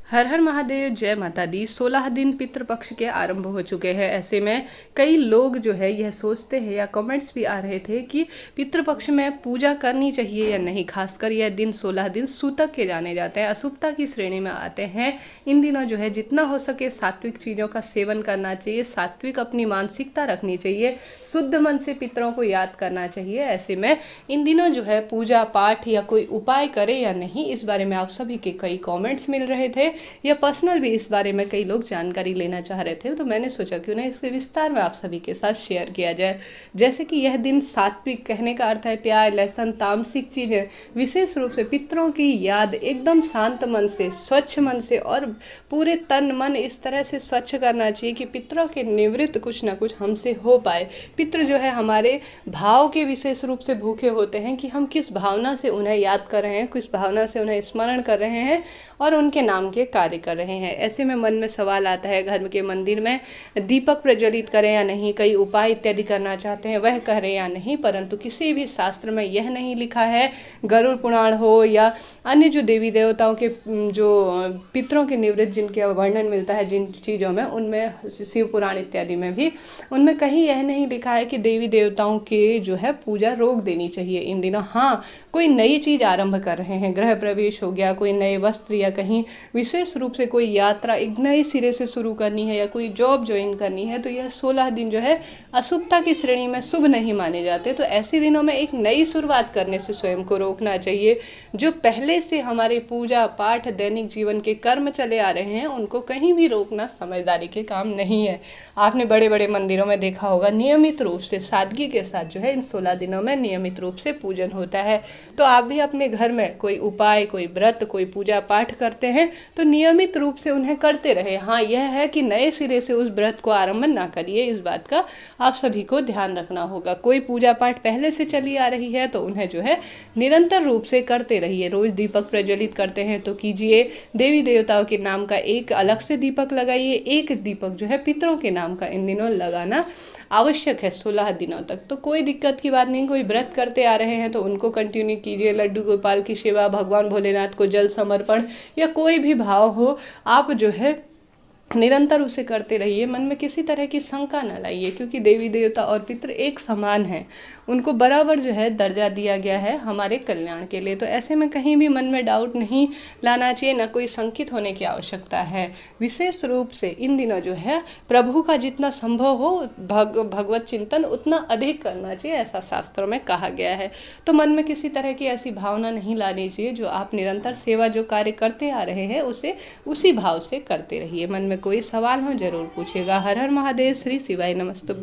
हर हर महादेव, जय माता दी। 16 दिन पितृपक्ष के आरंभ हो चुके हैं। ऐसे में कई लोग जो है यह सोचते हैं या कमेंट्स भी आ रहे थे कि पितृपक्ष में पूजा करनी चाहिए या नहीं। खासकर यह दिन 16 दिन सूतक के जाने जाते हैं, अशुभता की श्रेणी में आते हैं। इन दिनों जो है जितना हो सके सात्विक चीज़ों का सेवन करना चाहिए, सात्विक अपनी मानसिकता रखनी चाहिए, शुद्ध मन से पितरों को याद करना चाहिए। ऐसे में इन दिनों जो है पूजा पाठ या कोई उपाय करे या नहीं, इस बारे में आप सभी के कई कमेंट्स मिल रहे थे या पर्सनल भी इस बारे में कई लोग जानकारी लेना चाह रहे थे। तो मैंने सोचा क्यों ना इसके विस्तार में आप सभी के साथ शेयर किया जाए। जैसे कि यह दिन सात्विक, कहने का अर्थ है प्याज लहसुन तामसिक चीज़ें, विशेष रूप से पितरों की याद एकदम शांत मन से, स्वच्छ मन से और पूरे तन मन इस तरह से स्वच्छ करना चाहिए कि पितरों के निवृत्त कुछ ना कुछ हमसे हो पाए। पितृ जो है हमारे भाव के विशेष रूप से भूखे होते हैं कि हम किस भावना से उन्हें याद कर रहे हैं, किस भावना से उन्हें स्मरण कर रहे हैं और उनके नाम के कार्य कर रहे हैं। ऐसे में मन में सवाल आता है, घर के मंदिर में दीपक प्रज्वलित करें या नहीं, कई उपाय इत्यादि करना चाहते हैं वह करें या नहीं, परंतु किसी भी शास्त्र में यह नहीं लिखा है। गरुड़ पुराण हो या अन्य जो देवी देवताओं के जो पितरों के निवृत्त जिनके वर्णन मिलता है जिन चीज़ों में, उनमें शिव पुराण इत्यादि में भी उनमें कहीं यह नहीं लिखा है कि देवी देवताओं के जो है पूजा रोक देनी चाहिए इन दिनों। हाँ, कोई नई चीज़ आरंभ कर रहे हैं, गृह प्रवेश हो गया, कोई नए वस्त्र या कहीं विशेष रूप से कोई यात्रा एक नए सिरे से शुरू करनी है या कोई जॉब ज्वाइन करनी है, तो यह 16 दिन जो है अशुभता की श्रेणी में शुभ नहीं माने जाते। तो ऐसे दिनों में एक नई शुरुआत करने से स्वयं को रोकना चाहिए। जो पहले से हमारे पूजा पाठ दैनिक जीवन के कर्म चले आ रहे हैं उनको कहीं भी रोकना समझदारी के काम नहीं है। आपने बड़े बड़े मंदिरों में देखा होगा नियमित रूप से सादगी के साथ जो है इन 16 दिनों में नियमित रूप से पूजन होता है। तो आप भी अपने घर में कोई उपाय, कोई व्रत, कोई पूजा पाठ करते हैं तो नियमित रूप से उन्हें करते रहे। हाँ, यह है कि नए सिरे से उस व्रत को आरंभ ना करिए, इस बात का आप सभी को ध्यान रखना होगा। कोई पूजा पाठ पहले से चली आ रही है तो उन्हें जो है निरंतर रूप से करते रहिए। रोज दीपक प्रज्वलित करते हैं तो कीजिए, देवी देवताओं के नाम का एक अलग से दीपक लगाइए, एक दीपक जो है पितरों के नाम का इन दिनों लगाना आवश्यक है 16 दिनों तक। तो कोई दिक्कत की बात नहीं। कोई व्रत करते आ रहे हैं तो उनको कंटिन्यू कीजिए। लड्डू गोपाल की सेवा, भगवान भोलेनाथ को जल समर्पण या कोई भी भाव हो, आप जो है निरंतर उसे करते रहिए। मन में किसी तरह की शंका न लाइए, क्योंकि देवी देवता और पितृ एक समान हैं, उनको बराबर जो है दर्जा दिया गया है हमारे कल्याण के लिए। तो ऐसे में कहीं भी मन में डाउट नहीं लाना चाहिए, न कोई शंकित होने की आवश्यकता है। विशेष रूप से इन दिनों जो है प्रभु का जितना संभव हो भगवत चिंतन उतना अधिक करना चाहिए, ऐसा शास्त्रों में कहा गया है। तो मन में किसी तरह की ऐसी भावना नहीं लानी चाहिए। जो आप निरंतर सेवा जो कार्य करते आ रहे हैं उसे उसी भाव से करते रहिए। मन में कोई सवाल हो जरूर पूछिएगा। हर हर महादेव। श्री शिवाय नमस्तुभ्यं।